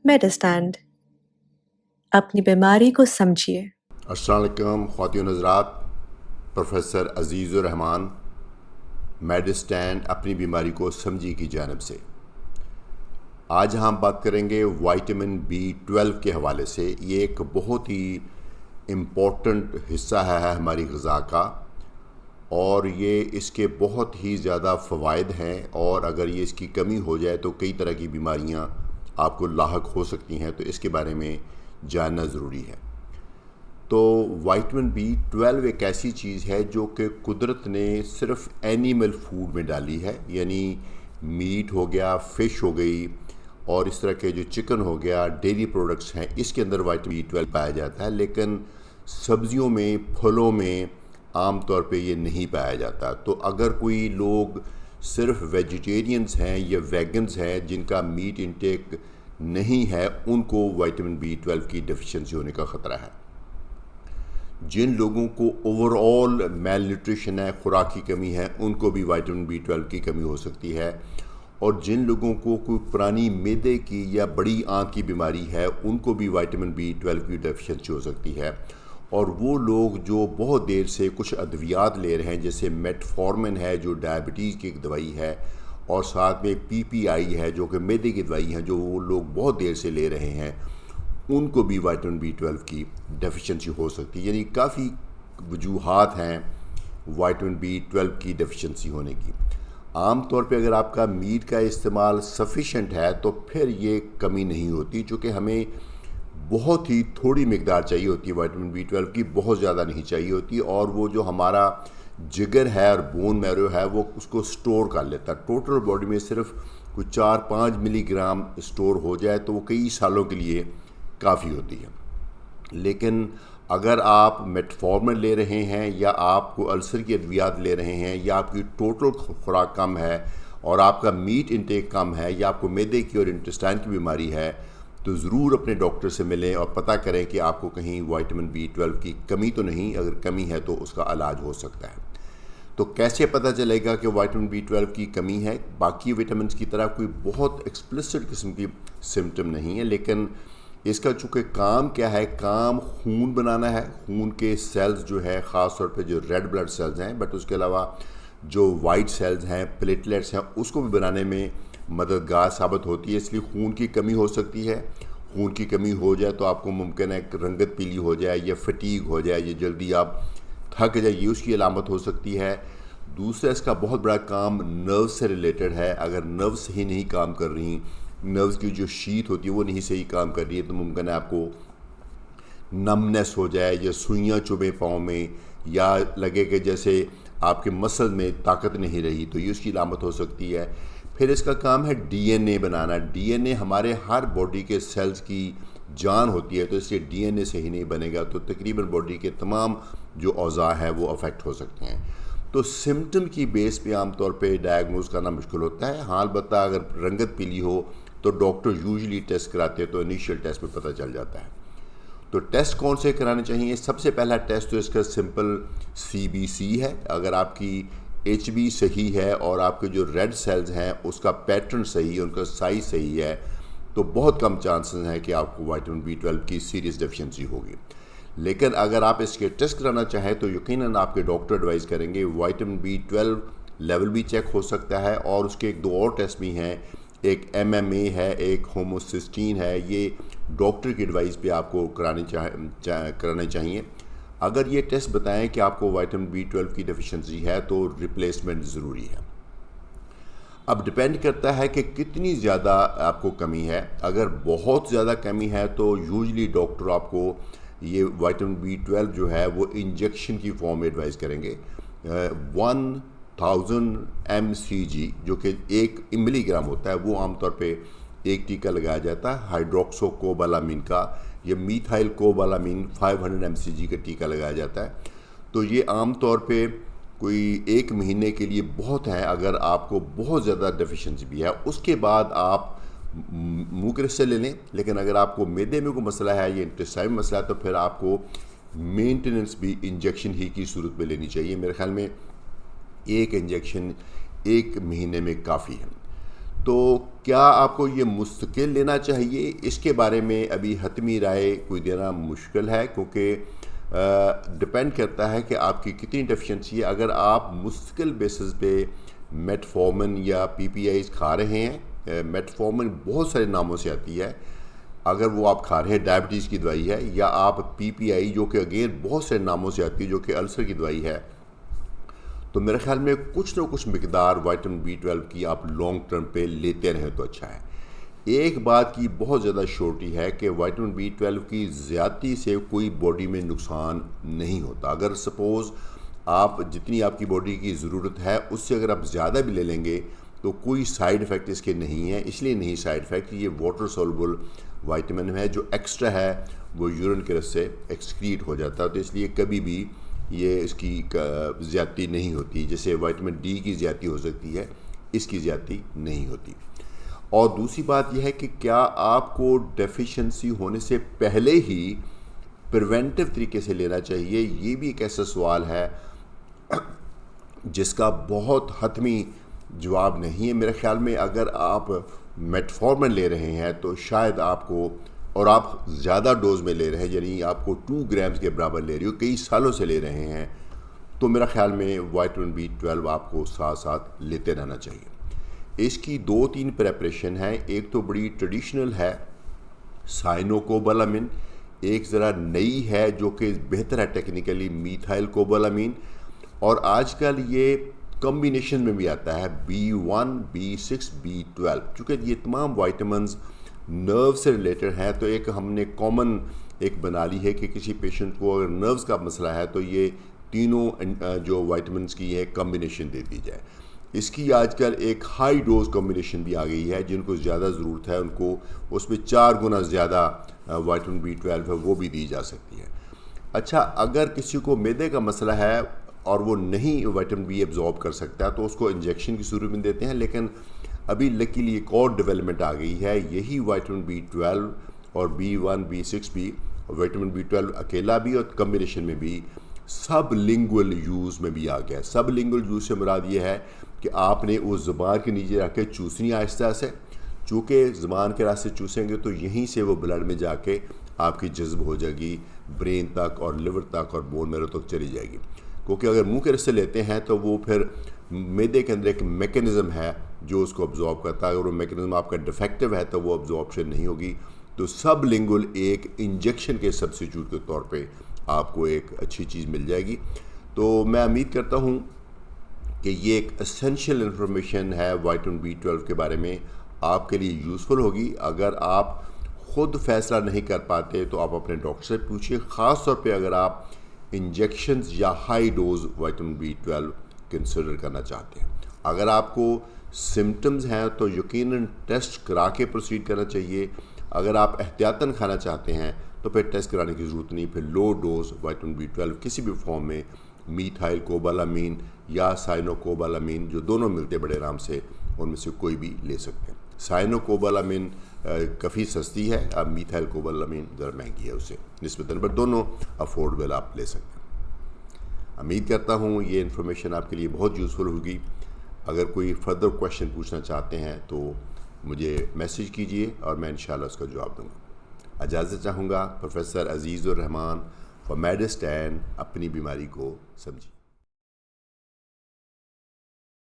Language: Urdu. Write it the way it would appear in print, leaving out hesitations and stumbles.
میڈسٹینڈ اپنی بیماری کو سمجھیے۔ السلام علیکم خواتین حضرات، پروفیسر عزیز الرحمان میڈسٹینڈ اپنی بیماری کو سمجھی کی جانب سے آج ہم بات کریں گے وائٹامن B12 کے حوالے سے۔ یہ ایک بہت ہی امپورٹنٹ حصہ ہے ہماری غذا کا، اور یہ اس کے بہت ہی زیادہ فوائد ہیں، اور اگر یہ اس کی کمی ہو جائے تو کئی طرح کی بیماریاں آپ کو لاحق ہو سکتی ہیں، تو اس کے بارے میں جاننا ضروری ہے۔ تو وائٹامن B12 ایک ایسی چیز ہے جو کہ قدرت نے صرف اینیمل فوڈ میں ڈالی ہے، یعنی میٹ ہو گیا، فش ہو گئی، اور اس طرح کے جو چکن ہو گیا، ڈیری پروڈکٹس ہیں، اس کے اندر وائٹامن B12 پایا جاتا ہے، لیکن سبزیوں میں، پھلوں میں عام طور پہ یہ نہیں پایا جاتا۔ تو اگر کوئی لوگ صرف ویجیٹیرینز ہیں یا ویگنز ہیں جن کا میٹ انٹیک نہیں ہے، ان کو وائٹامن B12 کی ڈیفیشنسی ہونے کا خطرہ ہے۔ جن لوگوں کو اوور آل میل نیوٹریشن ہے، خوراک کی کمی ہے، ان کو بھی وائٹامن B12 کی کمی ہو سکتی ہے، اور جن لوگوں کو کوئی پرانی معدے کی یا بڑی آنت کی بیماری ہے، ان کو بھی وائٹامن B12 کی ڈیفیشنسی ہو سکتی ہے۔ اور وہ لوگ جو بہت دیر سے کچھ ادویات لے رہے ہیں، جیسے میٹفارمن ہے جو ڈائبٹیز کی ایک دوائی ہے، اور ساتھ میں PPI ہے جو کہ معدے کی دوائی ہے، جو وہ لوگ بہت دیر سے لے رہے ہیں، ان کو بھی وائٹامن B12 کی ڈیفیشنسی ہو سکتی ہے۔ یعنی کافی وجوہات ہیں وائٹامن B12 کی ڈیفیشنسی ہونے کی۔ عام طور پہ اگر آپ کا میٹ کا استعمال سفیشینٹ ہے تو پھر یہ کمی نہیں ہوتی، چونکہ ہمیں بہت ہی تھوڑی مقدار چاہیے ہوتی ہے وائٹامن B12 کی، بہت زیادہ نہیں چاہیے ہوتی، اور وہ جو ہمارا جگر ہے اور بون میرو ہے وہ اس کو سٹور کر لیتا ہے۔ ٹوٹل باڈی میں صرف کوئی 4-5 ملی گرام سٹور ہو جائے تو وہ کئی سالوں کے لیے کافی ہوتی ہے۔ لیکن اگر آپ میٹفارمن لے رہے ہیں، یا آپ کو السر کی ادویات لے رہے ہیں، یا آپ کی ٹوٹل خوراک کم ہے اور آپ کا میٹ انٹیک کم ہے، یا آپ کو معدے کی اور انٹسٹائن کی بیماری ہے، تو ضرور اپنے ڈاکٹر سے ملیں اور پتہ کریں کہ آپ کو کہیں وائٹامن B12 کی کمی تو نہیں۔ اگر کمی ہے تو اس کا علاج ہو سکتا ہے۔ تو کیسے پتہ چلے گا کہ وائٹامن B12 کی کمی ہے؟ باقی وٹامنس کی طرح کوئی بہت ایکسپلسٹ قسم کی سمٹم نہیں ہے، لیکن اس کا چونکہ کام کیا ہے، کام خون بنانا ہے، خون کے سیلز جو ہے، خاص طور پہ جو ریڈ بلڈ سیلز ہیں، بٹ اس کے علاوہ جو وائٹ سیلز ہیں، پلیٹلیٹس ہیں، اس کو بھی بنانے میں مددگار ثابت ہوتی ہے۔ اس لیے خون کی کمی ہو سکتی ہے۔ خون کی کمی ہو جائے تو آپ کو ممکن ہے کہ رنگت پیلی ہو جائے، یا فٹیگ ہو جائے، یا جلدی آپ تھک جائے، یہ اس کی علامت ہو سکتی ہے۔ دوسرا، اس کا بہت بڑا کام نرو سے ریلیٹڈ ہے۔ اگر نرو صحیح نہیں کام کر رہی، نروز کی جو شیت ہوتی ہے وہ نہیں صحیح کام کر رہی ہے، تو ممکن ہے آپ کو نمنس ہو جائے، یا سوئیاں چبھیں پاؤں میں، یا لگے کہ جیسے آپ کے مسل میں طاقت نہیں رہی، تو یہ اس کی علامت ہو سکتی ہے۔ پھر اس کا کام ہے DNA بنانا۔ DNA ہمارے ہر باڈی کے سیلز کی جان ہوتی ہے، تو اس لیے DNA صحیح نہیں بنے گا تو تقریباً باڈی کے تمام جو اعضاء ہیں وہ افیکٹ ہو سکتے ہیں۔ تو سمٹم کی بیس پہ عام طور پہ ڈائگنوز کرنا مشکل ہوتا ہے۔ ہاں، البتہ اگر رنگت پیلی ہو تو ڈاکٹر یوزلی ٹیسٹ کراتے ہیں، تو انیشیل ٹیسٹ میں پتہ چل جاتا ہے۔ تو ٹیسٹ کون سے کرانے چاہیے؟ سب سے پہلا ٹیسٹ تو اس کا سمپل CBC ہے۔ اگر آپ کی HB صحیح ہے اور آپ کے جو ریڈ سیلز ہیں اس کا پیٹرن صحیح ہے، ان کا سائز صحیح ہے، تو بہت کم چانسز ہیں کہ آپ کو وائٹامن B12 کی سیریس ڈیفیشنسی ہوگی۔ لیکن اگر آپ اس کے ٹیسٹ کرانا چاہیں تو یقیناً آپ کے ڈاکٹر ایڈوائز کریں گے۔ وائٹامن B12 لیول بھی چیک ہو سکتا ہے، اور اس کے ایک دو اور ٹیسٹ بھی ہیں، ایک MMA ہے، ایک ہوموسسٹین ہے۔ یہ ڈاکٹر کی ایڈوائز پہ آپ کو کرانے چاہیے۔ اگر یہ ٹیسٹ بتائیں کہ آپ کو وائٹامن B12 کی ڈیفیشنسی ہے تو ریپلیسمنٹ ضروری ہے۔ اب ڈپینڈ کرتا ہے کہ کتنی زیادہ آپ کو کمی ہے۔ اگر بہت زیادہ کمی ہے تو یوزلی ڈاکٹر آپ کو یہ وائٹامن B12 جو ہے وہ انجیکشن کی فارم میں ایڈوائز کریں گے۔ 1000 mcg جو کہ 1 ملی گرام ہوتا ہے، وہ عام طور پہ ایک ٹیکہ لگایا جاتا ہے ہائیڈروکسو کوبالامین کا، یا میتھائل کوبالامین 500 mcg کا ٹیکہ لگایا جاتا ہے۔ تو یہ عام طور پہ کوئی 1 مہینے کے لیے بہت ہے اگر آپ کو بہت زیادہ ڈیفیشنسی بھی ہے۔ اس کے بعد آپ منہ کے رس سے لے لیں، لیکن اگر آپ کو معدے میں کوئی مسئلہ ہے یا انٹسٹائن میں مسئلہ ہے تو پھر آپ کو مینٹیننس بھی انجیکشن ہی کی صورت میں لینی چاہیے۔ میرے خیال میں 1 انجیکشن 1 مہینے میں کافی ہے۔ تو کیا آپ کو یہ مستقل لینا چاہیے؟ اس کے بارے میں ابھی حتمی رائے کوئی دینا مشکل ہے، کیونکہ ڈپینڈ کرتا ہے کہ آپ کی کتنی ڈیفیشنسی ہے۔ اگر آپ مستقل بیسس پہ میٹفارمن یا پی پی آئیز کھا رہے ہیں، میٹفارمن بہت سارے ناموں سے آتی ہے، اگر وہ آپ کھا رہے ہیں ڈائبٹیز کی دوائی ہے، یا آپ پی پی آئی جو کہ اگین بہت سے ناموں سے آتی ہے جو کہ السر کی دوائی ہے، تو میرے خیال میں کچھ نہ کچھ مقدار وائٹامن B12 کی آپ لانگ ٹرم پہ لیتے رہیں تو اچھا ہے۔ ایک بات کی بہت زیادہ شورٹی ہے کہ وائٹامن B12 کی زیادتی سے کوئی باڈی میں نقصان نہیں ہوتا۔ اگر سپوز آپ جتنی آپ کی باڈی کی ضرورت ہے اس سے اگر آپ زیادہ بھی لے لیں گے تو کوئی سائیڈ ایفیکٹ اس کے نہیں ہے۔ اس لیے نہیں سائیڈ ایفیکٹ، یہ واٹر سولبل وائٹامن ہے، جو ایکسٹرا ہے وہ یورین کے رس سے ایکسکریٹ ہو جاتا ہے، تو اس لیے کبھی بھی یہ اس کی زیادتی نہیں ہوتی۔ جیسے وائٹامن ڈی کی زیادتی ہو سکتی ہے، اس کی زیادتی نہیں ہوتی۔ اور دوسری بات یہ ہے کہ کیا آپ کو ڈیفیشنسی ہونے سے پہلے ہی پریونٹیو طریقے سے لینا چاہیے؟ یہ بھی ایک ایسا سوال ہے جس کا بہت حتمی جواب نہیں ہے میرے خیال میں۔ اگر آپ میٹفارمن لے رہے ہیں تو شاید آپ کو، اور آپ زیادہ ڈوز میں لے رہے ہیں، یعنی آپ کو 2 گرامز کے برابر لے رہی ہو، کئی سالوں سے لے رہے ہیں، تو میرا خیال میں وائٹامن B12 آپ کو ساتھ ساتھ لیتے رہنا چاہیے۔ اس کی 2-3 پریپریشن ہیں۔ ایک تو بڑی ٹریڈیشنل ہے، سائنوکوبالامین، ایک ذرا نئی ہے جو کہ بہتر ہے ٹیکنیکلی، میتھائل کوبالامین، اور آج کل یہ کمبینیشن میں بھی آتا ہے B1 B6 B12۔ چونکہ یہ تمام وائٹامنز نرو سے ریلیٹڈ ہیں تو ایک ہم نے کامن ایک بنا لی ہے کہ کسی پیشنٹ کو اگر نروز کا مسئلہ ہے تو یہ تینوں جو وائٹامنز کی ہے کمبینیشن دے دی جائے۔ اس کی آج کل ایک ہائی ڈوز کمبینیشن بھی آ گئی ہے، جن کو زیادہ ضرورت ہے ان کو اس میں 4 گنا زیادہ وائٹامن B12 ہے وہ بھی دی جا سکتی ہے۔ اچھا، اگر کسی کو معدے کا مسئلہ ہے اور وہ نہیں وائٹامن B ایبزارب کر سکتا تو اس کو انجیکشن کی صورت میں دیتے ہیں، لیکن ابھی لکیلی ایک اور ڈیولپمنٹ آ گئی ہے، یہی وائٹامن B12 اور B1 B6 بھی، وائٹامن B12 اکیلا بھی اور کمبینیشن میں بھی سب لنگول یوز میں بھی آ گیا ہے۔ سب لنگول یوز سے مراد یہ ہے کہ آپ نے اس زبان کے نیچے رکھ کے چوسنی آہستہ سے، چونکہ زبان کے راستے چوسیں گے تو یہیں سے وہ بلڈ میں جا کے آپ کی جذب ہو جائے گی، برین تک اور لیور تک اور بون میرو تک چلی جائے گی۔ کیونکہ اگر منہ کے راستے لیتے ہیں تو وہ پھر معدے کے اندر ایک میکینزم ہے جو اس کو ابزارب کرتا ہے، اگر وہ میکینزم آپ کا ڈیفیکٹو ہے تو وہ ابزاربشن نہیں ہوگی۔ تو سب لنگول ایک انجیکشن کے سبسٹیٹیوٹ کے طور پہ آپ کو ایک اچھی چیز مل جائے گی۔ تو میں امید کرتا ہوں کہ یہ ایک اسینشیل انفارمیشن ہے وائٹامن B12 کے بارے میں، آپ کے لیے یوزفل ہوگی۔ اگر آپ خود فیصلہ نہیں کر پاتے تو آپ اپنے ڈاکٹر سے پوچھیں، خاص طور پہ اگر آپ انجیکشنز یا high dose vitamin B12 consider کرنا چاہتے ہیں۔ اگر آپ کو سمٹمز ہیں تو یقیناً ٹیسٹ کرا کے پروسیڈ کرنا چاہیے۔ اگر آپ احتیاطاً کھانا چاہتے ہیں تو پھر ٹیسٹ کرانے کی ضرورت نہیں، پھر لو ڈوز وائٹامن B12 کسی بھی فارم میں، میتھائل کوبالامین یا سائنوکوبالامین، جو دونوں ملتے بڑے آرام سے، ان میں سے کوئی بھی لے سکتے ہیں۔ سائنوکوبالامین کافی سستی ہے، اب میتھائل کوبالامین ذرا مہنگی ہے اس سے نسبتاً، پر دونوں افورڈیبل آپ لے سکتے ہیں۔ امید کرتا ہوں یہ انفارمیشن آپ کے لیے بہت یوزفل ہوگی۔ اگر کوئی فردر کویشچن پوچھنا چاہتے ہیں تو مجھے میسیج کیجئے اور میں انشاءاللہ اس کا جواب دوں گا۔ اجازت چاہوں گا، پروفیسر عزیز الرحمان، فار میڈسٹین، اپنی بیماری کو سمجھیے۔